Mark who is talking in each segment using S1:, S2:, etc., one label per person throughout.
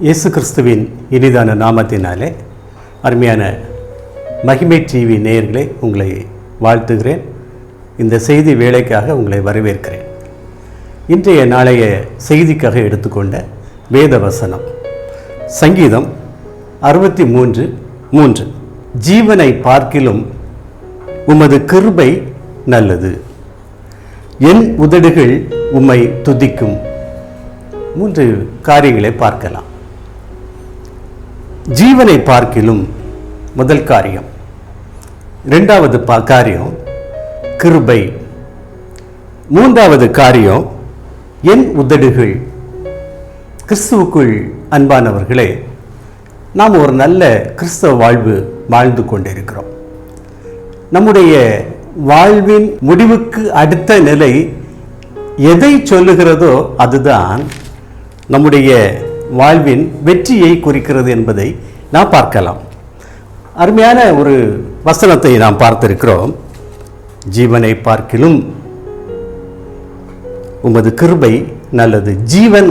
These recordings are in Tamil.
S1: இயேசு கிறிஸ்துவின் இனிதான நாமத்தினாலே அருமையான மகிமை டிவி நேயர்களே, உங்களை வாழ்த்துகிறேன். இந்த செய்தி வேலைக்காக உங்களை வரவேற்கிறேன். இன்றைய நாளைய செய்திக்காக எடுத்துக்கொண்ட வேத வசனம் சங்கீதம் 63:3. ஜீவனை பார்க்கிலும் உமது கிருபை நல்லது, என் உதடுகள் உம்மை துதிக்கும். 3 காரியங்களை பார்க்கலாம். ஜீவனை பார்க்கிலும் முதல் காரியம். இரண்டாவது காரியம் கிருபை. மூன்றாவது காரியம் என் உதடுகள். கிறிஸ்துவுக்குள் அன்பானவர்களே, நாம் ஒரு நல்ல கிறிஸ்தவ வாழ்வு வாழ்ந்து கொண்டிருக்கிறோம். நம்முடைய வாழ்வின் முடிவுக்கு அடுத்த நிலை எதை சொல்லுகிறதோ அதுதான் நம்முடைய வாழ்வின் வெற்றியை குறிக்கிறது என்பதை நாம் பார்க்கலாம். அருமையான ஒரு வசனத்தை நாம் பார்த்திருக்கிறோம். ஜீவனை பார்க்கிலும் உமது கிருபை நல்லது. ஜீவன்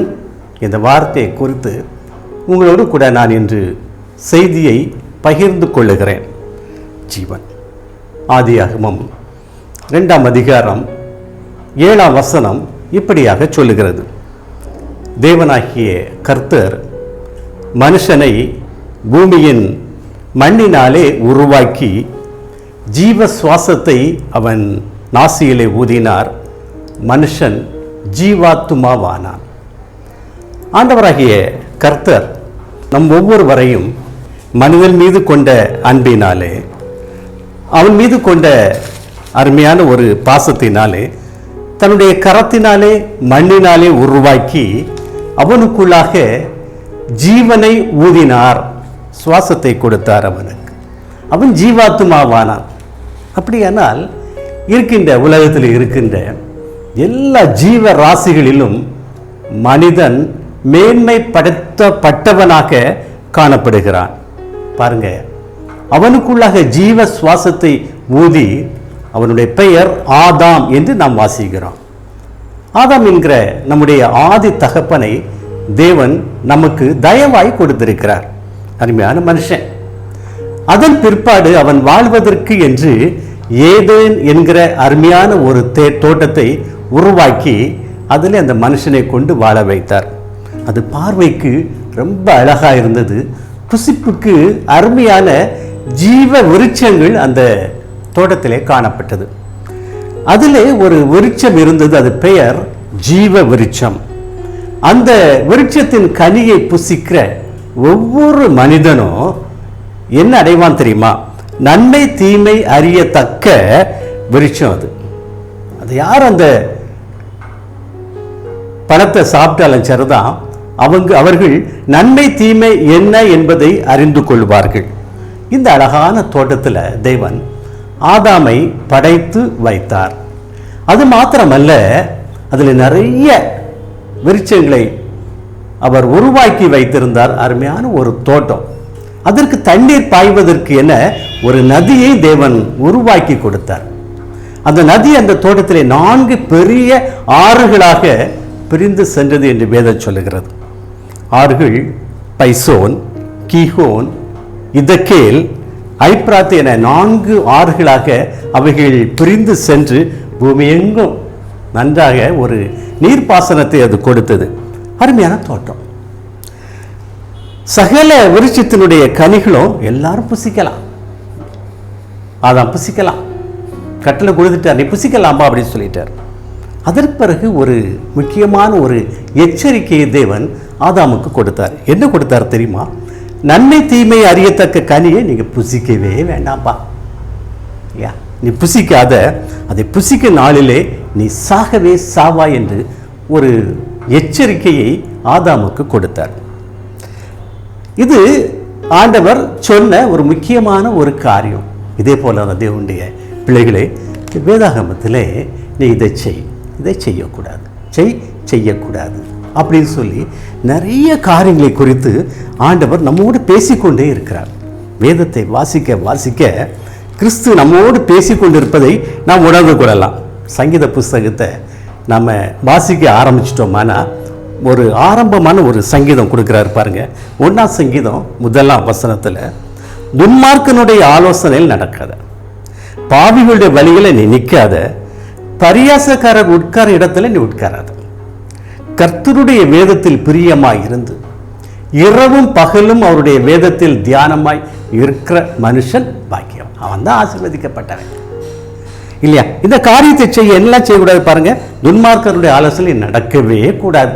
S1: என்ற வார்த்தையை குறித்து உங்களோடு கூட நான் இன்று செய்தியை பகிர்ந்து கொள்ளுகிறேன். ஜீவன். ஆதியாகமம் 2ஆம் அதிகாரம் 7ஆம் வசனம் இப்படியாக சொல்லுகிறது. தேவனாகிய கர்த்தர் மனுஷனை பூமியின் மண்ணினாலே உருவாக்கி ஜீவ சுவாசத்தை அவன் நாசியிலே ஊதினார். மனுஷன் ஜீவாத்துமாவானான். ஆண்டவராகிய கர்த்தர் நம் ஒவ்வொருவரையும் மனிதன் மீது கொண்ட அன்பினாலே, அவன் மீது கொண்ட அருமையான ஒரு பாசத்தினாலே, தன்னுடைய கரத்தினாலே மண்ணினாலே உருவாக்கி அவனுக்குள்ளாக ஜீவனை ஊதினார், சுவாசத்தை கொடுத்தார் அவனுக்கு. அவன் ஜீவாத்துமாவானான். அப்படியானால் உலகத்தில் இருக்கின்ற எல்லா ஜீவ ராசிகளிலும் மனிதன் மேன்மைப்படுத்தப்பட்டவனாக காணப்படுகிறான். பாருங்க, அவனுக்குள்ளாக ஜீவ சுவாசத்தை ஊதி அவனுடைய பெயர் ஆதாம் என்று நாம் வாசிக்கிறோம். ஆதாம் என்கிற நம்முடைய ஆதி தகப்பனை தேவன் நமக்கு தயவாய் கொடுத்திருக்கிறார். அருமையான மனுஷன். அதன் பிற்பாடு அவன் வாழ்வதற்கு என்று ஏதேன் என்கிற அருமையான ஒரு தோட்டத்தை உருவாக்கி அதில் அந்த மனுஷனை கொண்டு வாழ வைத்தார். அது பார்வைக்கு ரொம்ப அழகா இருந்தது. புசிப்புக்கு அருமையான ஜீவ விருட்சங்கள் அந்த தோட்டத்திலே காணப்பட்டது. அதிலே ஒரு விருட்சம் இருந்தது. அது பெயர் ஜீவ விருட்சம். அந்த விருட்சத்தின் கனியை புசிக்கிற ஒவ்வொரு மனிதனும் என்ன அடைவான் தெரியுமா? நன்மை தீமை அறியத்தக்க விருட்சம் அது. அது யார் அந்த பழத்தை சாப்பிட்டாலும் சரிதான், அவர்கள் நன்மை தீமை என்ன என்பதை அறிந்து கொள்வார்கள். இந்த அழகான தோட்டத்தில் தேவன் ஆதாமை படைத்து வைத்தார். அது மாத்திரமல்ல, அதில் நிறைய விருட்சங்களை அவர் உருவாக்கி வைத்திருந்தார். அருமையான ஒரு தோட்டம். அதற்கு தண்ணீர் பாய்வதற்கு என ஒரு நதியை தேவன் உருவாக்கி கொடுத்தார். அந்த நதி அந்த தோட்டத்திலே 4 பெரிய ஆறுகளாக பிரிந்து சென்றது என்று வேதம் சொல்லுகிறது. ஆறுகள் பைசோன், கீகோன், இதக்கேல், ஐப்ராத் என 4 ஆறுகளாக அவைகள் பிரிந்து சென்று பூமி எங்கும் நன்றாக ஒரு நீர்ப்பாசனத்தை அது கொடுத்தது. அருமையான தோட்டம். சகல விருட்சத்தினுடைய கனிகளும் எல்லாரும் புசிக்கலாம். அதான் புசிக்கலாம், கட்டளை கொடுத்துட்டார், நீ புசிக்கலாமா அப்படின்னு சொல்லிட்டார். அதற்கு பிறகு ஒரு முக்கியமான ஒரு எச்சரிக்கையை தேவன் ஆதாமுக்கு கொடுத்தார். என்ன கொடுத்தார் தெரியுமா? நன்மை தீமை அறியத்தக்க கனியை நீங்கள் புசிக்கவே வேண்டாம்ப்பா. நீ புசிக்காத, அதை புசிக்க நாளிலே நீ சாகவே சாவா என்று ஒரு எச்சரிக்கையை ஆதாமுக்கு கொடுத்தார். இது ஆண்டவர் சொன்ன ஒரு முக்கியமான ஒரு காரியம். இதே போல தேவனுடைய பிள்ளைகளே, வேதாகமத்திலே நீ இதை செய், இதை செய்யக்கூடாது, செய்யக்கூடாது அப்படின்னு சொல்லி நிறைய காரியங்களை குறித்து ஆண்டவர் நம்மோடு பேசிக்கொண்டே இருக்கிறார். வேதத்தை வாசிக்க வாசிக்க கிறிஸ்து நம்மோடு பேசிக்கொண்டிருப்பதை நாம் உணர்ந்து கொள்ளலாம். சங்கீத புஸ்தகத்தை நம்ம வாசிக்க ஆரம்பிச்சிட்டோம்னா ஒரு ஆரம்பமான ஒரு சங்கீதம் கொடுக்குறாரு பாருங்க. 1ஆம் சங்கீதம் 1ஆம் வசனத்தில், துன்மார்க்கனுடைய ஆலோசனையில் நடக்காத, பாவிகளுடைய வழிகளை நீ நிற்காத, பரியாசக்காரர் உட்கார இடத்துல நீ உட்காராத, கர்த்தருடைய வேதத்தில் பிரியமாய் இருந்து இரவும் பகலும் அவருடைய வேதத்தில் தியானமாய் இருக்கிற மனுஷன் பாக்கியம். அவன் தான் ஆசீர்வதிக்கப்பட்டவன் இல்லையா? இந்த காரியத்தை செய்ய எல்லாம் செய்யக்கூடாது பாருங்க. துன்மார்க்கருடைய ஆலோசனை நடக்கவே கூடாது.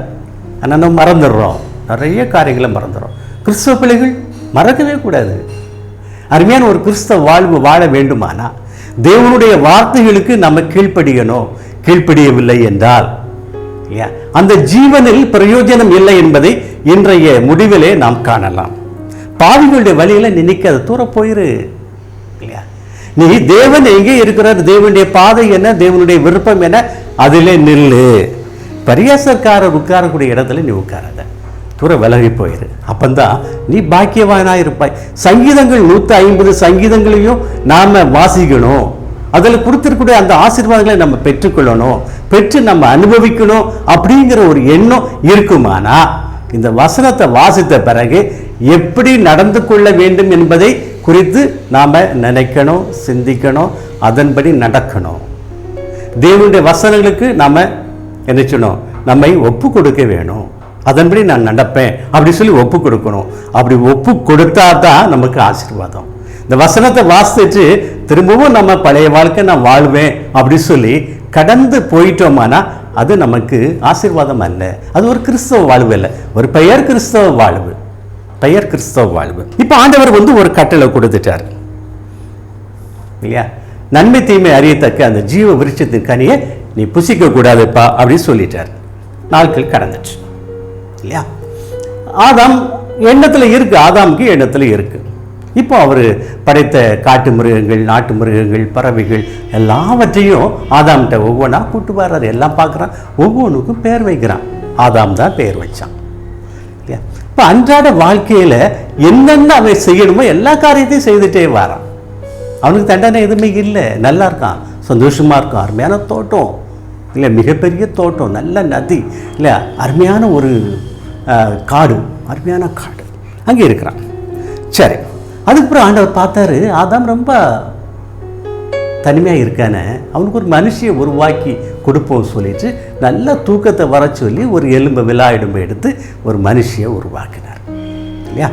S1: ஆனால் நம்ம மறந்துடுறோம், நிறைய காரியங்களை மறந்துடுறோம். கிறிஸ்தவ பிள்ளைகள் மறக்கவே கூடாது. அருமையான ஒரு கிறிஸ்தவ வாழ்வு வாழ வேண்டுமானா தேவனுடைய வார்த்தைகளுக்கு நம்ம கீழ்ப்படியணும். கீழ்ப்படியவில்லை என்றால் அந்த ஜீவனில் பிரயோஜனம் இல்லை என்பதை இன்றைய முடிவிலே நாம் காணலாம். பாவிகளுடைய வழியில நினைக்காத, தூர போயிரு இல்லையா? நீ தேவன் எங்கே இருக்கிறார், தேவனுடைய பாதை என்ன, தேவனுடைய விருப்பம் என்ன, அதிலே நில்லு. பரியாசக்காரர் உட்காரக்கூடிய இடத்துல நீ உட்காராத, தூர விலகி போயிரு. அப்பந்தான் நீ பாக்கியவானாக இருப்பாய். சங்கீதங்கள் 150 சங்கீதங்களையும் நாம வாசிக்கணும். அதில் கொடுத்திருக்கூடிய அந்த ஆசீர்வாதங்களை நம்ம பெற்றுக்கொள்ளணும், பெற்று நம்ம அனுபவிக்கணும் அப்படிங்கிற ஒரு எண்ணம் இருக்குமானா இந்த வசனத்தை வாசித்த பிறகு எப்படி நடந்து கொள்ள வேண்டும் என்பதை குறித்து நாம் நினைக்கணும், சிந்திக்கணும், அதன்படி நடக்கணும். தேவனுடைய வசனங்களுக்கு நாம் என்ன செய்யணும், நம்மை ஒப்பு கொடுக்க வேணும். அதன்படி நான் நடப்பேன் அப்படி சொல்லி ஒப்பு கொடுக்கணும். அப்படி ஒப்பு கொடுத்தா தான் நமக்கு ஆசீர்வாதம். இந்த வசனத்தை வாசித்து திரும்பவும் நம்ம பழைய வாழ்க்கை நான் வாழ்வேன் அப்படி சொல்லி கடந்து போயிட்டோமானா அது நமக்கு ஆசீர்வாதம் அல்ல. அது ஒரு கிறிஸ்தவ வாழ்வு இல்லை, ஒரு பெயர் கிறிஸ்தவ வாழ்வு, பெயர் கிறிஸ்தவ வாழ்வு. இப்போ ஆண்டவர் ஒரு கட்டளை கொடுத்துட்டார் இல்லையா? நன்மை தீமை அறியத்தக்க அந்த ஜீவ விருட்சத்தின் கனியை நீ புசிக்க கூடாதுப்பா அப்படின்னு சொல்லிட்டார். நாட்கள் கடந்துச்சு இல்லையா? ஆதாம் எண்ணத்தில் இருக்கு, ஆதாமுக்கு எண்ணத்தில் இருக்கு. இப்போ அவர் படைத்த காட்டு மிருகங்கள், நாட்டு மிருகங்கள், பறவைகள் எல்லாவற்றையும் ஆதாம்கிட்ட ஒவ்வொன்றா கூட்டு வர்றாரு. எல்லாம் பார்க்குறான், ஒவ்வொன்றுக்கும் பேர் வைக்கிறான். ஆதாம் தான் பேர் வச்சான் இல்லையா? இப்போ அன்றாட வாழ்க்கையில் என்னென்ன அவன் செய்யணுமோ எல்லா காரியத்தையும் செய்துட்டே வரான். அவனுக்கு தண்டனை எதுவுமே இல்லை, நல்லா இருக்கான், சந்தோஷமாக இருக்கான். அருமையான தோட்டம் இல்லை, மிகப்பெரிய தோட்டம், நல்ல நதி இல்லை, அருமையான ஒரு காடு, அருமையான காடு அங்கே இருக்கிறான். சரி, அதுக்கப்புறம் ஆண்டவர் பார்த்தாரு, ஆதாம் ரொம்ப தனிமையாக இருக்கானே, அவனுக்கு ஒரு மனுஷியை உருவாக்கி கொடுப்போம் சொல்லிட்டு நல்ல தூக்கத்தை வர சொல்லி ஒரு எலும்பை விழாயிடும்பை எடுத்து ஒரு மனுஷியை உருவாக்கினார் இல்லையா?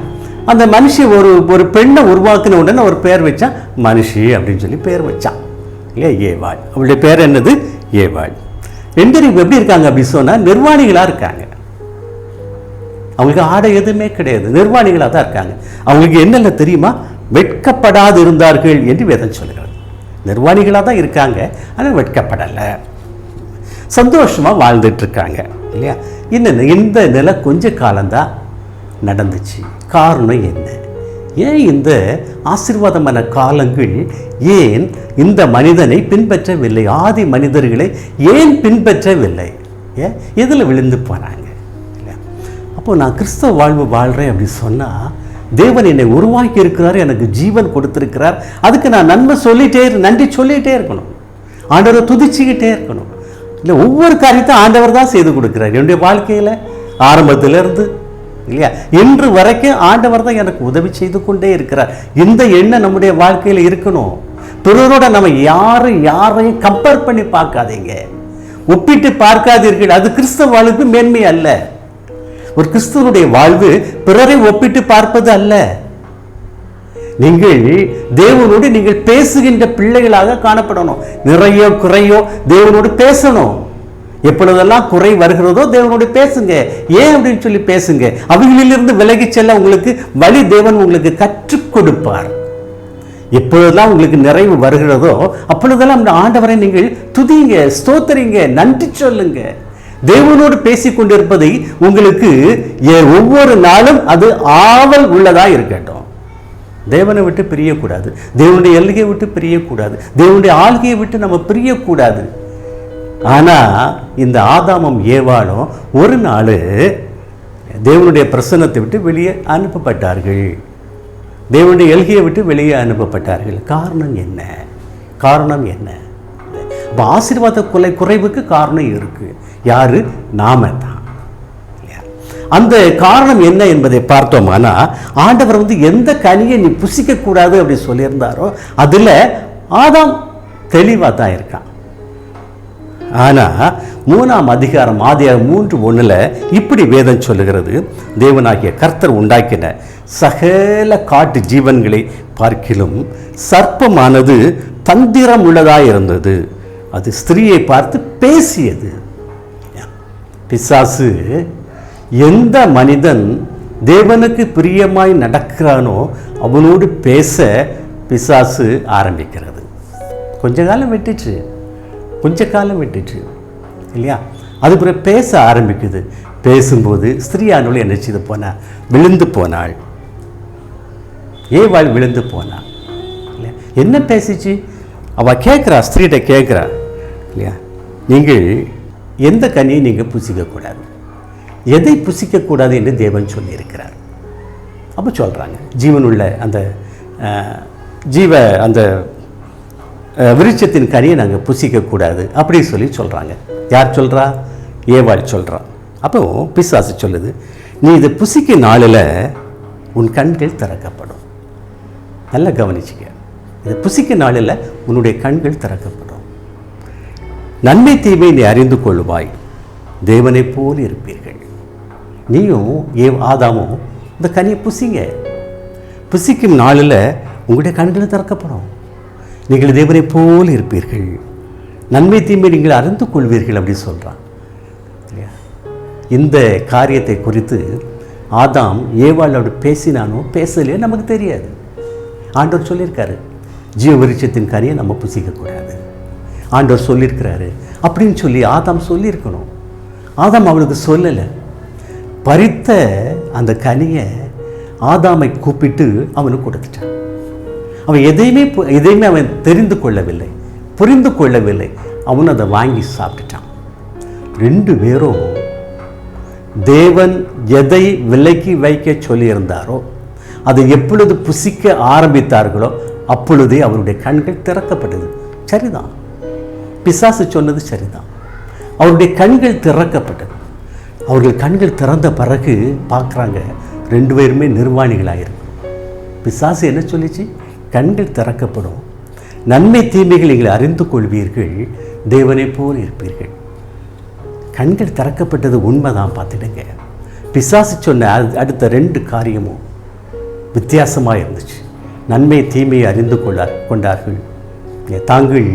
S1: அந்த மனுஷியை ஒரு பெண்ணை உருவாக்கின உடனே ஒரு பேர் வச்சான், மனுஷி அப்படின்னு சொல்லி பேர் வச்சான் இல்லையா? ஏவாள். அவளுடைய பேர் என்னது? ஏவாள். பெண்கள் எப்படி இருக்காங்க அப்படின்னு சொன்னால் நிர்வாணிகளாக இருக்காங்க. அவங்களுக்கு ஆடை எதுவுமே கிடையாது, நிர்வாணிகளாக தான் இருக்காங்க. அவங்களுக்கு என்னென்ன தெரியுமா? வெட்கப்படாது இருந்தார்கள் என்று வேதம் சொல்கிறது. நிர்வாணிகளாக தான் இருக்காங்க, ஆனால் வெட்கப்படலை, சந்தோஷமாக வாழ்ந்துட்டு இருக்காங்க இல்லையா? இன்னும் இந்த நிலை கொஞ்ச காலம்தான் நடந்துச்சு. காரணம் என்ன? ஏன் இந்த ஆசீர்வாதமான காலங்கள் ஏன் இந்த மனிதனை பின்பற்றவில்லை? ஆதி மனிதர்களை ஏன் பின்பற்றவில்லை? ஏன் எதில் விழுந்து போனாங்க? அப்போ நான் கிறிஸ்தவ வாழ்வு வாழ்கிறேன் அப்படி சொன்னால், தேவன் என்னை உருவாக்கி இருக்கிறார், எனக்கு ஜீவன் கொடுத்துருக்கிறார், அதுக்கு நான் நன்றி சொல்லிகிட்டே இருக்கணும், ஆண்டவரை துதிச்சுக்கிட்டே இருக்கணும் இல்லை? ஒவ்வொரு காரியத்தை ஆண்டவர் தான் செய்து கொடுக்குறார் என்னுடைய வாழ்க்கையில், ஆரம்பத்திலிருந்து இல்லையா இன்று வரைக்கும் ஆண்டவர் தான் எனக்கு உதவி செய்து கொண்டே இருக்கிறார். இந்த எண்ணம் நம்முடைய வாழ்க்கையில் இருக்கணும். பிறரோட நம்ம யாரையும் கம்பேர் பண்ணி பார்க்காதீங்க, ஒப்பிட்டு பார்க்காதீர்கள். அது கிறிஸ்தவ வாழ்வுக்கு மேன்மை அல்ல. ஒரு கிறிஸ்தவனுடைய வாழ்வு பிறரை ஒப்பிட்டு பார்ப்பது அல்ல. நீங்கள் தேவனோடு நீங்கள் பேசுகின்ற பிள்ளைகளாக காணப்படணும். நிறைய குறையோ தேவனோடு பேசணும். எப்பொழுதெல்லாம் குறை வருகிறதோ தேவனோடு பேசுங்க. ஏன் அப்படின்னு சொல்லி பேசுங்க. அவைகளிலிருந்து விலகி செல்ல உங்களுக்கு வழி தேவன் உங்களுக்கு கற்றுக் கொடுப்பார். எப்பொழுதெல்லாம் உங்களுக்கு நிறைவு வருகிறதோ அப்பொழுதெல்லாம் அந்த ஆண்டவரை நீங்கள் துதிங்க, ஸ்தோத்திரிங்க, நன்றி சொல்லுங்க. தேவனோடு பேசிக் கொண்டிருப்பதை உங்களுக்கு ஒவ்வொரு நாளும் அது ஆவல் உள்ளதா இருக்கட்டும். தேவனை விட்டு பிரியக்கூடாது, தேவனுடைய எல்கையை விட்டு பிரியக்கூடாது, தேவனுடைய ஆள்கையை விட்டு நம்ம பிரியக்கூடாது. ஆனா இந்த ஆதாமும் ஏவாளும் ஒரு நாள் தேவனுடைய பிரசன்னத்தை விட்டு வெளியே அனுப்பப்பட்டார்கள், தேவனுடைய எல்கையை விட்டு வெளியே அனுப்பப்பட்டார்கள். காரணம் என்ன? காரணம் என்ன? ஆசீர்வாத குறைவுக்கு காரணம் இருக்கு. யாரு? நாம தான். அந்த காரணம் என்ன என்பதை பார்த்தோம்னா, ஆண்டவர் எந்த கனியை நீ புசிக்க கூடாது அப்படி சொல்லியிருந்தாரோ அதில் ஆதாம் தெளிவாக தான் இருக்கான். ஆனால் 3ஆம் அதிகாரம் ஆதியாகமம் 3:1 இப்படி வேதம் சொல்லுகிறது, தேவனாகிய கர்த்தர் உண்டாக்கின சகல காட்டு ஜீவன்களை பார்க்கிலும் சர்ப்பமானது தந்திரம் உள்ளதாக இருந்தது, அது ஸ்திரீயை பார்த்து பேசியது. பிசாசு எந்த மனிதன் தேவனுக்கு பிரியமாய் நடக்கிறானோ அவனோடு பேச பிசாசு ஆரம்பிக்கிறது. கொஞ்ச காலம் விட்டுச்சு இல்லையா, அது பிறகு பேச ஆரம்பிக்குது. பேசும்போது ஸ்திரீயானவள் என்ன செய்து போனா, விழுந்து போனாள். ஏவாள் விழுந்து போனாள் இல்லையா. என்ன பேசிச்சு? அவள் கேட்குறா, ஸ்திரீகிட்ட கேட்குறா இல்லையா, நீங்கள் எந்த கனியை நீங்கள் புசிக்கக்கூடாது, எதை புசிக்கக்கூடாது என்று தேவன் சொல்லியிருக்கிறார். அப்போ சொல்கிறாங்க, ஜீவனுள்ள அந்த அந்த விருட்சத்தின் கனியை நாங்கள் புசிக்கக்கூடாது அப்படி சொல்லி சொல்கிறாங்க. யார் சொல்கிறா? ஏவாள் சொல்கிறா. அப்போ பிசாசு சொல்லுது, நீ இதை புசிக்க நாளில் உன் கண்கள் திறக்கப்படும். நல்லா கவனிச்சுக்க, இதை புசிக்க நாளில் உன்னுடைய கண்கள் திறக்கப்படும், நன்மை தீமை நீ அறிந்து கொள்வாய், தேவனை போல் இருப்பீர்கள். நீயும் ஆதாமும் இந்த கனியை புசிக்கும் நாளில் உங்களுடைய கண்கள் திறக்கப்படும், நீங்கள் தேவனை போல் இருப்பீர்கள், நன்மை தீமை நீங்கள் அறிந்து கொள்வீர்கள் அப்படி சொல்கிறான் இல்லையா. இந்த காரியத்தை குறித்து ஆதாம் ஏவாளோடு பேசினானோ பேசலையோ நமக்கு தெரியாது. ஆண்டவர் சொல்லியிருக்காரு, ஜீவ விருட்சத்தின் கனியை நம்ம புசிக்கக்கூடாது, ஆண்டவர் சொல்லியிருக்கிறாரு அப்படின்னு சொல்லி ஆதாம் சொல்லியிருக்கணும். ஆதாம் அவளுக்கு சொல்லலை. பறித்த அந்த கனியை ஆதாமை கூப்பிட்டு அவனுக்கு கொடுத்துட்டான். அவன் எதையுமே அவன் தெரிந்து கொள்ளவில்லை, புரிந்து கொள்ளவில்லை. அவன் அதை வாங்கி சாப்பிட்டுட்டான். 2 பேரும் தேவன் எதை விலக்கி வைக்க சொல்லியிருந்தாரோ அதை எப்பொழுது புசிக்க ஆரம்பித்தார்களோ அப்பொழுதே அவருடைய கண்கள் திறக்கப்பட்டது. சரிதான், பிசாசு சொன்னது சரிதான். அவருடைய கண்கள் திறக்கப்பட்டது. அவர்கள் கண்கள் திறந்த பிறகு பார்க்குறாங்க, 2 பேருமே நிர்வாணிகளாகிருக்கும். பிசாசு என்ன சொல்லிச்சு? கண்கள் திறக்கப்படும், நன்மை தீமைகள் நீங்கள் அறிந்து கொள்வீர்கள், தேவனை போல் இருப்பீர்கள். கண்கள் திறக்கப்பட்டது உண்மைதான். பார்த்துடுங்க, பிசாசு சொன்ன அடுத்த 2 காரியமும் வித்தியாசமாக இருந்துச்சு. நன்மை தீமையை அறிந்து கொண்டார்கள், தாங்கள்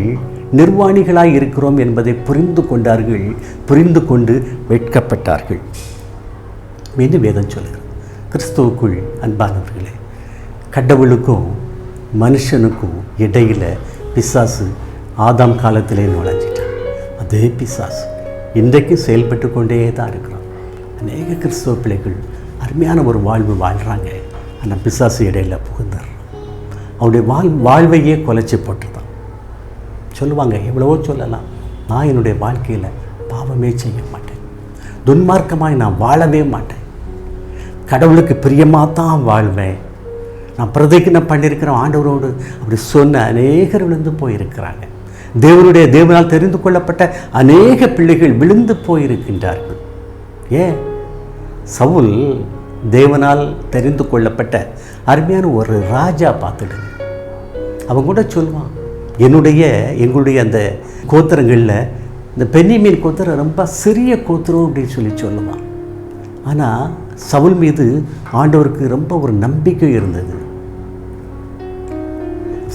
S1: நிர்வாணிகளாய் இருக்கிறோம் என்பதை புரிந்து கொண்டார்கள், புரிந்து கொண்டு வெட்கப்பட்டார்கள் என்று வேதம் சொல்கிறது. கிறிஸ்துவுக்குள் அன்பானவர்களே, கடவுளுக்கும் மனுஷனுக்கும் இடையில் பிசாசு ஆதாம் காலத்திலே நுழைஞ்சிட்டான். அதே பிசாசு இன்றைக்கும் செயல்பட்டு கொண்டே தான் இருக்கிறோம். அநேக கிறிஸ்தவ பிள்ளைகள் அருமையான ஒரு வாழ்வு வாழ்கிறாங்க. ஆனால் பிசாசு இடையில் புகுந்துடுறான். அவருடைய வாழ்வையே கொலைச்சி போட்டுருதான். சொல்லுவாங்க, எவ்வளவோ சொல்லலாம், நான் என்னுடைய வாழ்க்கையில் பாவமே செய்ய மாட்டேன், துன்மார்க்கமாய் நான் வாழவே மாட்டேன், கடவுளுக்கு பிரியமாக தான் வாழ்வேன், நான் பிரதிஜை பண்ணியிருக்கிறேன் ஆண்டவரோடு அப்படி சொன்ன அநேகர் விழுந்து போயிருக்கிறாங்க. தேவனால் தெரிந்து கொள்ளப்பட்ட அநேக பிள்ளைகள் விழுந்து போயிருக்கின்றார்கள். ஏன்? சவுல் தேவனால் தெரிந்து கொள்ளப்பட்ட அருமையான ஒரு ராஜா. பார்த்துடுங்க, அவன் கூட சொல்லுவான், எங்களுடைய அந்த கோத்திரங்களில் இந்த பென்னியமீன் கோத்திரம் ரொம்ப சிறிய கோத்திரம் அப்படின்னு சொல்லி சொல்லுவான். ஆனால் சவுல் மீது ஆண்டவருக்கு ரொம்ப ஒரு நம்பிக்கை இருந்தது.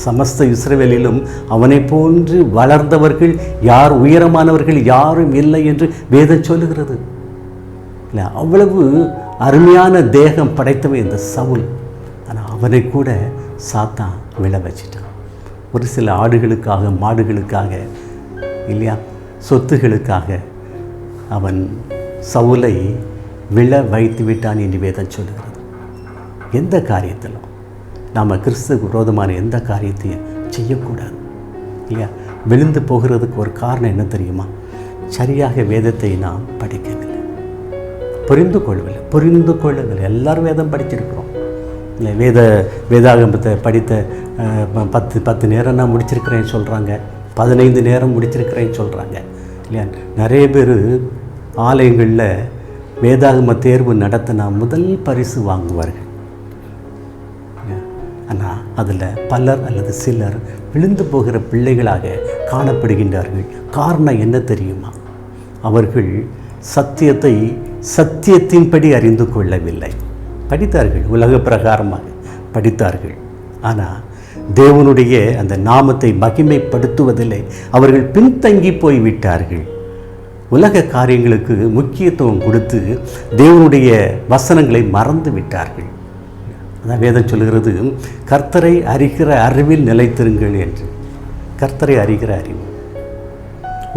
S1: சமஸ்த இஸ்ரவேலிலும் அவனை போன்று வளர்ந்தவர்கள் யார், உயரமானவர்கள் யாரும் இல்லை என்று வேதம் சொல்லுகிறது. இல்லை, அவ்வளவு அருமையான தேகம் படைத்தவன் இந்த சவுல். ஆனால் அவனை கூட சாத்தான் விழ வச்சிட்டான். ஒரு சில ஆடுகளுக்காக, மாடுகளுக்காக, இல்லையா, சொத்துகளுக்காக அவன் சவுலை விழ வைத்து விட்டான் என்று வேதம் சொல்லுகிறது. எந்த காரியத்திலும் நாம் கிறிஸ்துவுக்கு விரோதமான எந்த காரியத்தையும் செய்யக்கூடாது இல்லையா. விழுந்து போகிறதுக்கு ஒரு காரணம் என்ன தெரியுமா? சரியாக வேதத்தை நாம் படிக்கவில்லை, புரிந்து கொள்ளவில்லை. எல்லாரும் வேதம் படிச்சிருக்கிறோம் இல்லை. வேதாகமத்தை படித்த 10 நேரம் நான் முடிச்சிருக்கிறேன்னு சொல்கிறாங்க, 15 நேரம் முடிச்சிருக்கிறேன்னு சொல்கிறாங்க இல்லையா. நிறைய பேர் ஆலயங்களில் வேதாகம தேர்வு நடத்தினா முதல் பரிசு வாங்குவார்கள். ஆனால் அதில் பலர் அல்லது சிலர் விழுந்து போகிற பிள்ளைகளாக காணப்படுகின்றார்கள். காரணம் என்ன தெரியுமா? அவர்கள் சத்தியத்தை சத்தியத்தின்படி அறிந்து கொள்ளவில்லை. படித்தார்கள், உலக பிரகாரமாக படித்தார்கள். ஆனால் தேவனுடைய அந்த நாமத்தை மகிமைப்படுத்துவதில்லை அவர்கள் பின்தங்கி போய்விட்டார்கள். உலக காரியங்களுக்கு முக்கியத்துவம் கொடுத்து தேவனுடைய வசனங்களை மறந்து விட்டார்கள். அதான் வேதம் சொல்கிறது, கர்த்தரை அறிகிற அறிவில் நிலைத்திருங்கள் என்று. கர்த்தரை அறிகிற அறிவு.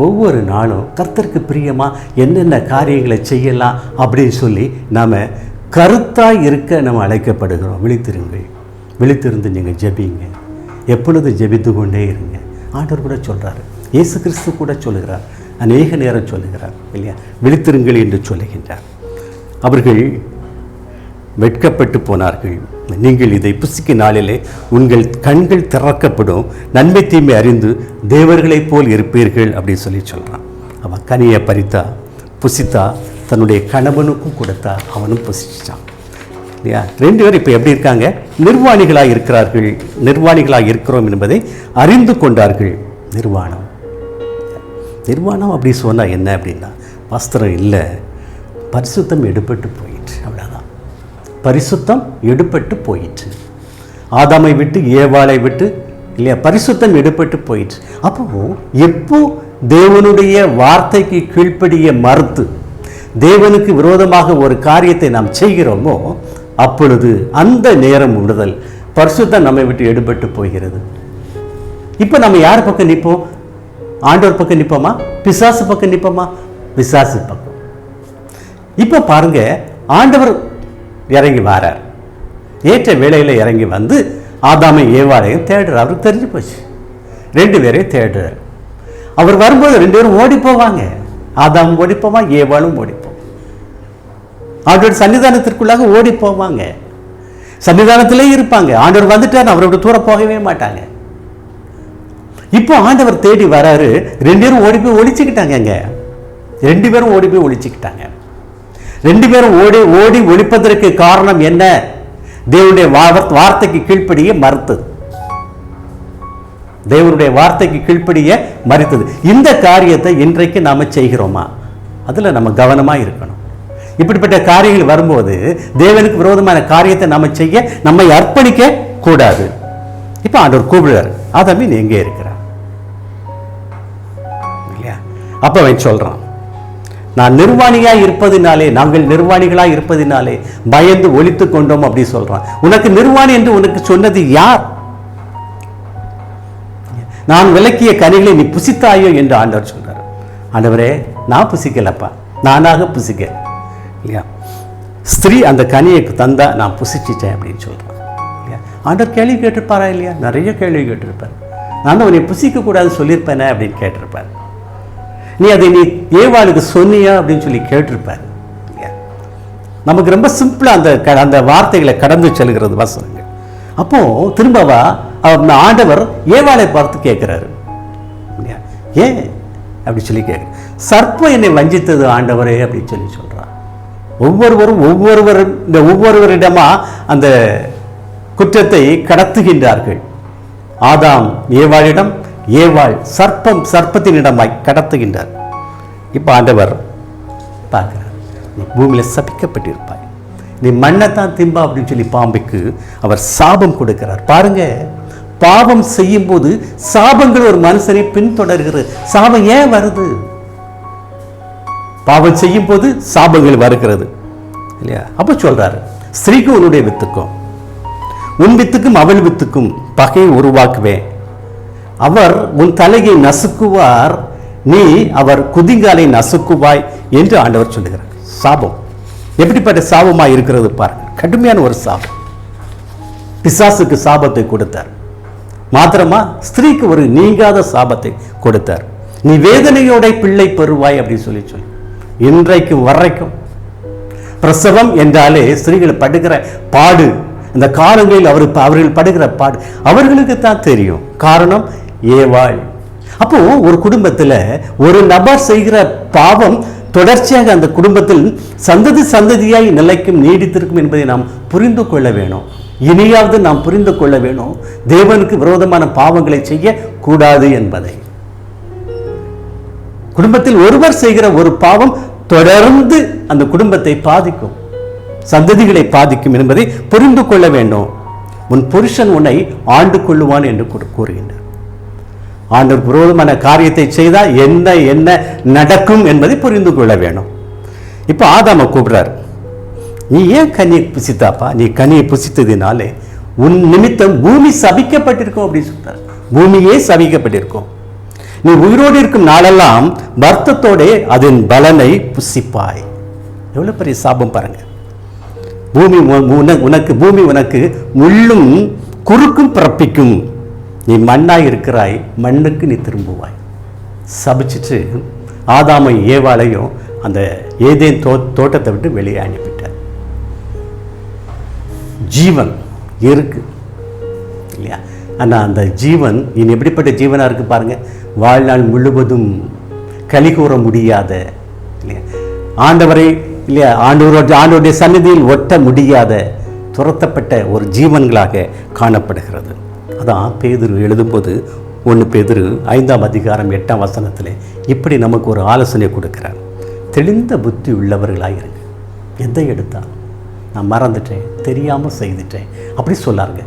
S1: ஒவ்வொரு நாளும் கர்த்தருக்கு பிரியமாக என்னென்ன காரியங்களை செய்யலாம் அப்படின்னு சொல்லி நாம் கருத்தாய் இருக்க நம்ம அழைக்கப்படுகிறோம். விழித்திருங்கள், விழித்திருந்து நீங்கள் ஜெபிங்க, எப்பொழுது ஜெபித்து கொண்டே இருங்க. ஆண்டவர் கூட சொல்கிறார், இயேசு கிறிஸ்து கூட சொல்லுகிறார், அநேக நேரம் சொல்லுகிறார் இல்லையா, விழித்திருங்கள் என்று சொல்லுகின்றார். அவர்கள் வெட்கப்பட்டு போனார்கள். நீங்கள் இதை புசிக்க நாளிலே உங்கள் கண்கள் திறக்கப்படும், நன்மை தீமை அறிந்து தேவர்களைப் போல் இருப்பீர்கள் அப்படின்னு சொல்லி சொல்கிறான். அவன் கனியை பறித்தா, புசித்தா, தன்னுடைய கணவனுக்கும் கொடுத்தா, அவனும் புசிச்சான் இல்லையா. ரெண்டு பேரும் இப்போ எப்படி இருக்காங்க? நிர்வாணிகளாக இருக்கிறார்கள். நிர்வாணிகளாக இருக்கிறோம் என்பதை அறிந்து கொண்டார்கள். நிர்வாணம் நிர்வாணம் அப்படி சொன்னால் என்ன அப்படின்னா, வஸ்திரம் இல்லை, பரிசுத்தம் எடுபட்டு போயிற்று. அவ்வளோதான், பரிசுத்தம் எடுபட்டு போயிற்று. ஆதாமை விட்டு ஏவாளை விட்டு இல்லையா, பரிசுத்தம் எடுபட்டு போயிற்று. அப்போ எப்போ தேவனுடைய வார்த்தைக்கு கீழ்ப்படிய மறுத்து தேவனுக்கு விரோதமாக ஒரு காரியத்தை நாம் செய்கிறோமோ அப்பொழுது அந்த நேரம் முதல் பரிசுத்தம் நம்மை விட்டு எடுபட்டு போகிறது. இப்போ நம்ம யார் பக்கம் நிற்போம்? ஆண்டவர் பக்கம் நிற்போமா, பிசாசு பக்கம் நிற்போமா? பிசாசு பக்கம். இப்போ பாருங்க, ஆண்டவர் இறங்கி வாரார். ஏற்ற வேளையில் இறங்கி வந்து ஆதாமை ஏவாளையும் தேடுறார். அவருக்கு தெரிஞ்சு போச்சு, ரெண்டு பேரையும் தேடுறார். அவர் வரும்போது ரெண்டு பேரும் ஓடி போவாங்க. ஆதாம் ஓடி போவான், ஏவாளும் ஓடி போவான். ஆண்டவர் சன்னிதானத்திற்குள்ளாக ஓடி போவாங்க, சன்னிதானத்திலே இருப்பாங்க. ஆண்டவர் வந்துட்டார், அவரோட தூரம் போகவே மாட்டாங்க. இப்போ ஆண்டவர் தேடி வராரு. ரெண்டு பேரும் ஓடி போய் ஒளிச்சுக்கிட்டாங்க. ரெண்டு பேரும் ஓடி போய் ஒளிச்சுக்கிட்டாங்க. ரெண்டு பேரும் ஓடி ஓடி ஒளிப்பதற்கு காரணம் என்ன? தேவனுடைய வார்த்தைக்கு கீழ்ப்படிய மறுத்தது. தேவனுடைய வார்த்தைக்கு கீழ்ப்படிய மறுத்தது. இந்த காரியத்தை இன்றைக்கு நாம செய்கிறோமா? அதுல நம்ம கவனமா இருக்கணும். இப்படிப்பட்ட காரியங்கள் வரும்போது தேவனுக்கு விரோதமான காரியத்தை நாம செய்ய நம்மை அர்ப்பணிக்க கூடாது. இப்ப ஆண்டவர் கூப்பிடுறாரு, ஆதாமே நீ எங்கே இருக்கிறார் இல்லையா? அப்ப அவன் சொல்றான், நான் நிர்வாணியாக இருப்பதினாலே, நாங்கள் நிர்வாணிகளாக இருப்பதினாலே பயந்து ஒளித்து கொண்டோம் அப்படி சொல்றான். உனக்கு நிர்வாணி என்று உனக்கு சொன்னது யார்? நான் விலக்கிய கனிகளை நீ புசித்தாயோ என்று ஆண்டவர் சொல்றார். ஆண்டவரே, நான் புசிக்கலப்பா, நானாக புசிக்க இல்லையா. ஸ்திரீ அந்த கனியை தந்தா நான் புசிச்சிட்டேன் அப்படின்னு சொல்றான் இல்லையா. ஆண்டவர் கேள்வி கேட்டிருப்பாரா இல்லையா? நிறைய கேள்வி கேட்டிருப்பார். நான் உன்னை புசிக்க கூடாது சொல்லியிருப்பேனே அப்படின்னு கேட்டிருப்பார். நீ அதை நீ ஏவாளுக்கு சொன்னியா அப்படின்னு சொல்லி கேட்டிருப்பார் இல்லையா. நமக்கு ரொம்ப சிம்பிளா அந்த வார்த்தைகளை கடந்து செல்கிறது வசனங்கள். அப்போ திரும்பவா ஆண்டவர் ஏவாளை பார்த்து கேட்கிறாரு இல்லையா, ஏன் அப்படி சொல்லி கேட்குற. சர்ப்பம் என்னை வஞ்சித்தது ஆண்டவரே அப்படின்னு சொல்லி சொல்றான். ஒவ்வொருவரிடமா அந்த குற்றத்தை கடத்துகின்றார்கள். ஆதாம் ஏவாளிடம், ஏவாள் சர்ப்பத்தினிடமாய் கடத்துகின்றார். இப்போ ஆண்டவர் பார்க்கிறார், நீ பூமியில் சபிக்கப்பட்டிருப்பாய், நீ மண்ணைத்தான் திம்பா அப்படின்னு சொல்லி பாம்புக்கு அவர் சாபம் கொடுக்கிறார். பாருங்க, பாவம் செய்யும் போது சாபங்கள் ஒரு மனுஷனை பின்தொடர்கிறது. சாபம் ஏன் வருது? பாவம் செய்யும் போது சாபங்கள் வருகிறது இல்லையா. அப்ப சொல்றாரு, ஸ்திரீக்கும் உன்னுடைய வித்துக்கும், உன் வித்துக்கும் அவள் வித்துக்கும் பகையை உருவாக்குவேன். அவர் உன் தலையை நசுக்குவார், நீ அவர் குதிங்காலை நசுக்குவாய் என்று ஆண்டவர் சொல்லுகிறார். சாபம் எப்படிப்பட்ட சாபமா இருக்கிறது பாருங்க. கடுமையான ஒரு சாபம். பிசாசுக்கு சாபத்தை கொடுத்தார். மாத்திரமா ஸ்திரீக்கு ஒரு நீங்காத சாபத்தை கொடுத்தார். நீ வேதனையோட பிள்ளை பெறுவாய் அப்படின்னு சொல்லி இன்றைக்கு வரைக்கும் பிரசவம் என்றாலே ஸ்திரீகள் படுகிற பாடு, இந்த காலங்களில் அவர்கள் படுகிற பாடு அவர்களுக்கு தான் தெரியும். காரணம் ஏவாள். அப்போ ஒரு குடும்பத்தில் ஒரு நபர் செய்கிற பாவம் தொடர்ச்சியாக அந்த குடும்பத்தில் சந்ததி சந்ததியாய் நிலைக்கும் நீடித்திருக்கும் என்பதை நாம் புரிந்து கொள்ள வேணும். இனியாவது நாம் புரிந்து கொள்ள வேணும், தேவனுக்கு விரோதமான பாவங்களை செய்ய கூடாது என்பதை. குடும்பத்தில் ஒருவர் செய்கிற ஒரு பாவம் தொடர்ந்து அந்த குடும்பத்தை பாதிக்கும், சந்ததிகளை பாதிக்கும் என்பதை புரிந்து கொள்ள வேண்டும். உன் புருஷன் உன்னை ஆண்டு கொள்ளுவான் என்று கூறுகின்றார். ஆண்டவர் விரோதமான காரியத்தை செய்தால் என்ன என்ன நடக்கும் என்பதை புரிந்து கொள்ள வேணும். இப்போ ஆதாம கூப்பிடுறார், நீ ஏன் கனியை புசித்தாப்பா? நீ கனியை புசித்ததினாலே உன் நிமித்தம் பூமி சபிக்கப்பட்டிருக்கும் அப்படின்னு சொல்றார். பூமியே சபிக்கப்பட்டிருக்கும். நீ உயிரோடு இருக்கும் நாளெல்லாம் வருத்தத்தோட அதன் பலனை புசிப்பாய். எவ்வளவு பெரிய சாபம் பாருங்க. பூமி உனக்கு முள்ளும் குறுக்கும் பிறப்பிக்கும். நீ மண்ணாய் இருக்கிறாய், மண்ணுக்கு நீ திரும்புவாய். சபிச்சுட்டு ஆதாமை ஏவாளையும் அந்த ஏதேன் தோட்டத்தை விட்டு வெளியே அனுப்பிட்டார். ஜீவன் இருக்கு இல்லையா? ஆனால் அந்த ஜீவன் இனி எப்படிப்பட்ட ஜீவனாக இருக்கு பாருங்க. வாழ்நாள் முழுவதும் களி கூற முடியாத இல்லையா, ஆண்டவரை இல்லையா, ஆண்டவருடைய சந்நிதியில் ஒட்ட முடியாத துரத்தப்பட்ட ஒரு ஜீவன்களாக காணப்படுகிறது. அதான் பேதுரு எழுதும்போது 1 பேதுரு 5ஆம் அதிகாரம் 8ஆம் வசனத்தில் இப்படி நமக்கு ஒரு ஆலோசனை கொடுக்கிறார். தெளிந்த புத்தி உள்ளவர்களாயிருங்க. எதை எடுத்தாலும் நான் மறந்துட்டேன், தெரியாமல் செய்துட்டேன் அப்படி சொல்லாருங்க.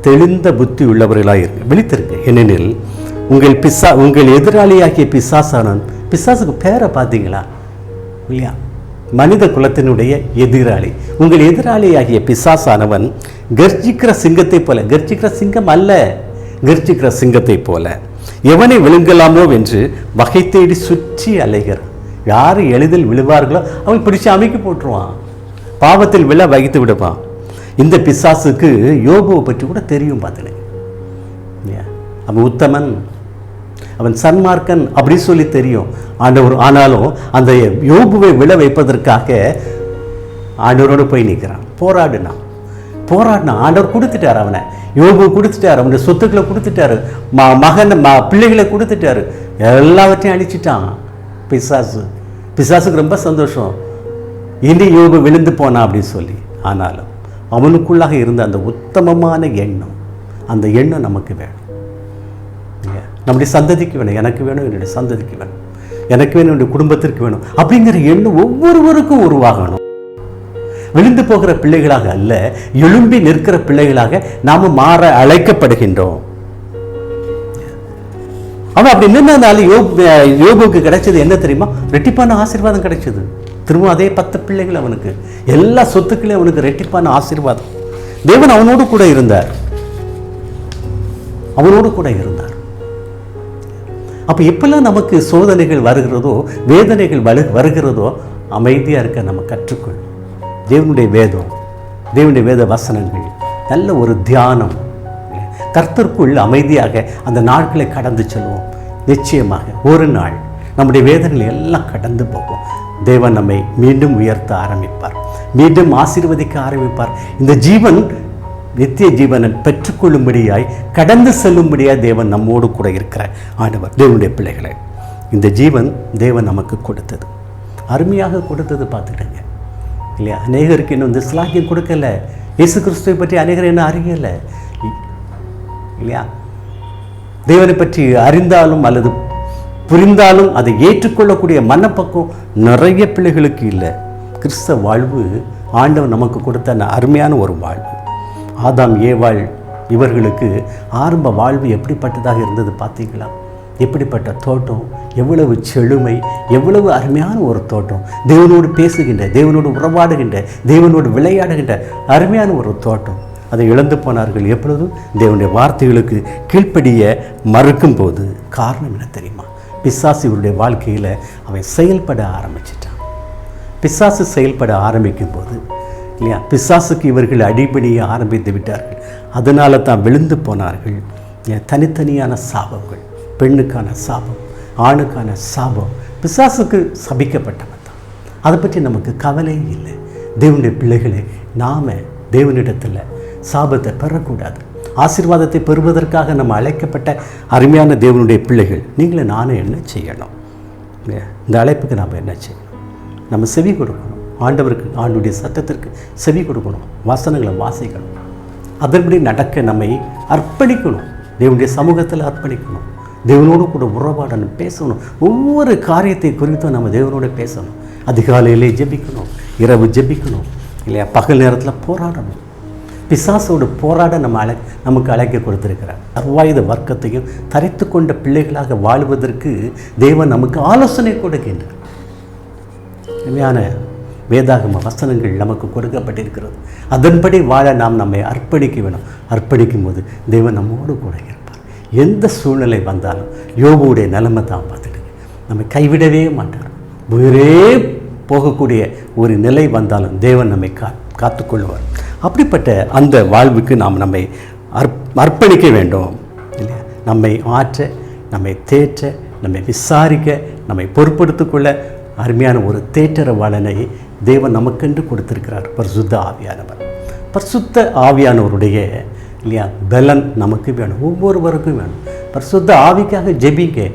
S1: தெளிந்த புத்தி உள்ளவர்களாயிருங்க, விழித்திருங்க. ஏனெனில் உங்கள் எதிராளியாகிய பிசாசானவன், பிசாசுக்கு பேரை பார்த்தீங்களா இல்லையா? மனித குலத்தினுடைய எதிராளி. உங்கள் எதிராளியாகிய பிசாசானவன் கர்ஜிக்கிற சிங்கத்தை போல, கர்ஜிக்கிற சிங்கம் அல்ல, கர்ஜிக்கிற சிங்கத்தை போல எவனை விழுங்கலாமோ என்று வகை தேடி சுற்றி அலைகிறான். யார் எளிதில் விழுவார்களோ அவன் பிடிச்சு அமைக்கி போட்டுருவான், பாவத்தில் விழ வகித்து விடுவான். இந்த பிசாசுக்கு யோபுவை பற்றி கூட தெரியும் பார்த்துனேன். அவன் உத்தமன், அவன் சன்மார்க்கன் அப்படி சொல்லி தெரியும் ஆண்டவர். ஆனாலும் அந்த யோபுவை விழ வைப்பதற்காக ஆண்டவரோடு போய் நிற்கிறான். போராடினா ஆண்டவர் கொடுத்துட்டார், அவனை யோபு கொடுத்துட்டார், அவனுடைய சொத்துக்களை கொடுத்துட்டாரு, பிள்ளைகளை கொடுத்துட்டாரு, எல்லாவற்றையும் அழிச்சிட்டான் பிசாசுக்கு ரொம்ப சந்தோஷம். இனி யோபு விழுந்து போனான் அப்படின்னு சொல்லி. ஆனாலும் அவனுக்குள்ளாக இருந்த அந்த உத்தமமான எண்ணம், அந்த எண்ணம் நமக்கு வேணும், நம்முடைய சந்ததிக்கு வேணும், எனக்கு வேணும், என்னுடைய சந்ததிக்கு வேணும், எனக்கு வேணும், என்னுடைய குடும்பத்திற்கு வேணும் அப்படிங்கிற எண்ணம் ஒவ்வொருவருக்கும் உருவாகணும். விழுந்து போகிற பிள்ளைகளாக அல்ல, எழும்பி நிற்கிற பிள்ளைகளாக நாம மாற அழைக்கப்படுகின்றோம். அவன் அப்படி நின்றதால யோபுக்கு கிடைச்சது என்ன தெரியுமா? ரெட்டிப்பான ஆசீர்வாதம் கிடைச்சது. திரும்ப அதே 10 பிள்ளைகள், அவனுக்கு எல்லா சொத்துக்களையும் அவனுக்கு ரெட்டிப்பான ஆசீர்வாதம். தேவன் அவனோடு கூட இருந்தார். அப்போ எப்பெல்லாம் நமக்கு சோதனைகள் வருகிறதோ, வேதனைகள் வருகிறதோ, அமைதியாக இருக்க நம்ம கற்றுக்கொள்ளும். தேவனுடைய வேத வசனங்கள், நல்ல ஒரு தியானம், கர்த்தருக்குள் அமைதியாக அந்த நாட்களை கடந்து செல்வோம். நிச்சயமாக ஒரு நாள் நம்முடைய வேதனைகள் எல்லாம் கடந்து போகும். தேவன் நம்மை மீண்டும் உயர்த்த ஆரம்பிப்பார், மீண்டும் ஆசீர்வதிக்க ஆரம்பிப்பார். இந்த ஜீவன் நித்திய ஜீவனை பெற்றுக்கொள்ளும்படியாய், கடந்து செல்லும்படியாய் தேவன் நம்மோடு கூட இருக்கிற ஆண்டவர். தேவனுடைய பிள்ளைகளை, இந்த ஜீவன் தேவன் நமக்கு கொடுத்தது, அருமையாக கொடுத்தது. பார்த்துக்கிட்டங்க இல்லையா? அநேகருக்கு இன்னும் இந்த ஸ்லாக்கியம் கொடுக்கல. இயேசு கிறிஸ்துவை பற்றி அநேகர் என்ன அறியலை இல்லையா? தேவனை பற்றி அறிந்தாலும் அல்லது புரிந்தாலும் அதை ஏற்றுக்கொள்ளக்கூடிய மனப்பக்குவம் நிறைய பிள்ளைகளுக்கு இல்லை. கிறிஸ்தவ வாழ்வு ஆண்டவர் நமக்கு கொடுத்த அருமையான ஒரு வாழ்வு. ஆதாம் ஏவாள் இவர்களுக்கு ஆரம்ப வாழ்வு எப்படிப்பட்டதாக இருந்தது பார்த்தீங்களா? எப்படிப்பட்ட தோட்டம், எவ்வளவு செழுமை, எவ்வளவு அருமையான ஒரு தோட்டம். தேவனோடு பேசுகின்ற, தேவனோடு உறவாடுகின்ற, தேவனோடு விளையாடுகின்ற அருமையான ஒரு தோட்டம். அதை இழந்து போனார்கள். எப்பொழுதும் தேவனுடைய வார்த்தைகளுக்கு கீழ்ப்படிய மறுக்கும் போது. காரணம் என்ன தெரியுமா? பிசாசு இவருடைய வாழ்க்கையில் அவன் செயல்பட ஆரம்பிச்சிட்டான். பிசாசு செயல்பட ஆரம்பிக்கும் போது இல்லையா, பிசாசுக்கு இவர்கள் அடிபடியை ஆரம்பித்து விட்டார்கள். அதனால தான் விழுந்து போனார்கள். தனித்தனியான சாபங்கள், பெண்ணுக்கான சாபம், ஆணுக்கான சாபம், பிசாசுக்கு சபிக்கப்பட்டவன் தான். அதை பற்றி நமக்கு கவலையே இல்லை. தேவனுடைய பிள்ளைகளே, நாம் தேவனிடத்தில் சாபத்தை பெறக்கூடாது. ஆசீர்வாதத்தை பெறுவதற்காக நம்ம அழைக்கப்பட்ட அருமையான தேவனுடைய பிள்ளைகள். நீங்களும் நானும் என்ன செய்யணும்? இந்த அழைப்புக்கு நாம் என்ன செய்யணும்? நம்ம செவி கொடுக்கணும். ஆண்டவருக்கு, ஆண்டுடைய சத்தத்திற்கு செவி கொடுக்கணும். வசனங்களை வாசிக்கணும். அதன்படி நடக்க நம்மை அர்ப்பணிக்கணும். தேவனுடைய சமூகத்தில் அர்ப்பணிக்கணும். தேவனோடு கூட உறவாடணும், பேசணும். ஒவ்வொரு காரியத்தை குறித்தும் நம்ம தேவனோடு பேசணும். அதிகாலையிலே ஜெபிக்கணும், இரவு ஜெபிக்கணும் இல்லையா? பகல் நேரத்தில் போராடணும். பிசாசோடு போராட நமக்கு அழைக்க கொடுத்திருக்கிறார். சர்வாயுத வர்க்கத்தையும் தரித்து கொண்ட பிள்ளைகளாக வாழ்வதற்கு தேவன் நமக்கு ஆலோசனை கொடுக்கின்றார். உண்மையான வேதாகம வசனங்கள் நமக்கு கொடுக்கப்பட்டிருக்கிறது. அதன்படி வாழ நாம் நம்மை அர்ப்பணிக்க வேணும். அர்ப்பணிக்கும் போது தேவன் நம்மோடு கூட இருப்பார். எந்த சூழ்நிலை வந்தாலும் யோபுடைய நிலைமை தான் பார்த்துட்டு நம்மை கைவிடவே மாட்டார். உயிரே போகக்கூடிய ஒரு நிலை வந்தாலும் தேவன் நம்மை காத்துக்கொள்வார். அப்படிப்பட்ட அந்த வாழ்வுக்கு நாம் நம்மை அர்ப்பணிக்க வேண்டும் இல்லையா? நம்மை ஆற்ற, நம்மை தேற்ற, நம்மை விசாரிக்க, நம்மை பொறுப்படுத்திக்கொள்ள அருமையான ஒரு தேற்றரவாளனை தேவன் நமக்கென்று கொடுத்திருக்கிறார். பரிசுத்த ஆவியானவர். பரிசுத்த ஆவியானவருடைய இல்லையா பலன் நமக்கு வேணும், ஒவ்வொருவருக்கும் வேணும். பரிசுத்த ஆவிக்காக ஜெபிங்க.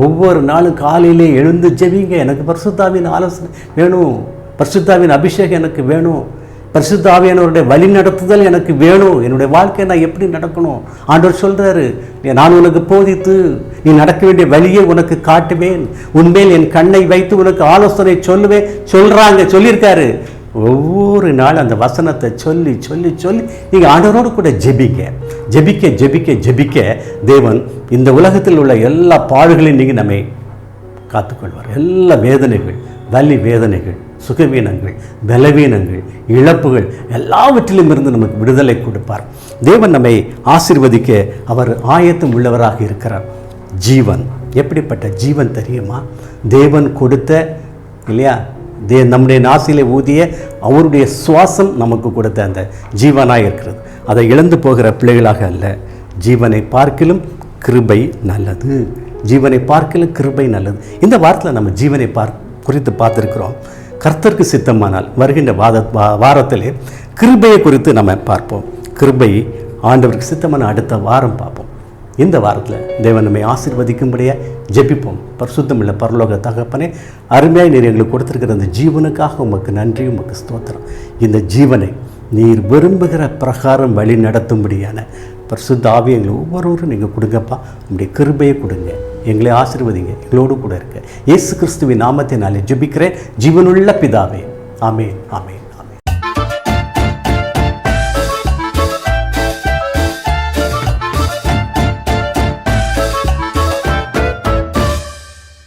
S1: ஒவ்வொரு நாளும் காலையிலே எழுந்து ஜெபிங்க. எனக்கு பரிசுத்தாவின் ஆலோசனை வேணும், பரிசுத்தாவின் அபிஷேகம் எனக்கு வேணும், பரிசுத்த ஆவியானவருடைய வழி நடத்துதல் எனக்கு வேணும். என்னுடைய வாழ்க்கையை நான் எப்படி நடக்கணும்? ஆண்டவர் சொல்கிறாரு, நான் உனக்கு போதித்து நீ நடக்க வேண்டிய வழியை உனக்கு காட்டுவேன், உன்மேல் என் கண்ணை வைத்து உனக்கு ஆலோசனை சொல்லுவேன் சொல்லியிருக்காரு. ஒவ்வொரு நாள் அந்த வசனத்தை சொல்லி சொல்லி சொல்லி நீங்கள் ஆண்டவரோடு கூட ஜெபிக்க ஜெபிக்க ஜெபிக்க ஜெபிக்க தேவன் இந்த உலகத்தில் உள்ள எல்லா பாடுகளையும் நீங்கள் நம்மை காத்துக்கொள்வார். எல்லா வேதனைகள், வலி வேதனைகள், சுகவீனங்கள், பலவீனங்கள், இழப்புகள் எல்லாவற்றிலும் இருந்து நமக்கு விடுதலை கொடுப்பார். தேவன் நம்மை ஆசீர்வதிக்க அவர் ஆயத்தம் உள்ளவராக இருக்கிறார். ஜீவன், எப்படிப்பட்ட ஜீவன் தெரியுமா? தேவன் கொடுத்த இல்லையா, நம்முடைய நாசிலே ஊதிய அவருடைய சுவாசம் நமக்கு கொடுத்த அந்த ஜீவனாக இருக்கிறது. அதை இழந்து போகிற பிள்ளைகளாக அல்ல. ஜீவனை பார்க்கிலும் கிருபை நல்லது, ஜீவனை பார்க்கிலும் கிருபை நல்லது. இந்த வாரத்தில் நம்ம ஜீவனை குறித்து பார்த்துருக்கிறோம். கர்த்தருக்கு சித்தமானால் வருகின்ற வாரத்திலே கிருபையை குறித்து நம்ம பார்ப்போம். கிருபை ஆண்டவருக்கு சித்தமான அடுத்த வாரம் பார்ப்போம். இந்த வாரத்தில் தேவன் நம்மை ஆசீர்வதிக்கும்படியாக ஜெபிப்போம். பரிசுத்தமுள்ள பரலோக தகப்பனே, அருமையாக நீர் எங்களுக்கு கொடுத்திருக்கிற அந்த ஜீவனுக்காக உமக்கு நன்றி, உமக்கு ஸ்தோத்திரம். இந்த ஜீவனை நீர் விரும்புகிற பிரகாரம் வழி நடத்தும்படியான பரிசுத்த ஆவி எங்களை ஒவ்வொருவரும் நீங்கள் கொடுங்கப்பா. உங்களுடைய கிருபையை கொடுங்க, எங்களை ஆசீர்வதிங்க, எங்களோடு கூட இருக்க. இயேசு கிறிஸ்துவின் நாமத்தினாலே ஜெபிக்கிறேன் ஜீவனுள்ள பிதாவே. ஆமென், ஆமென்.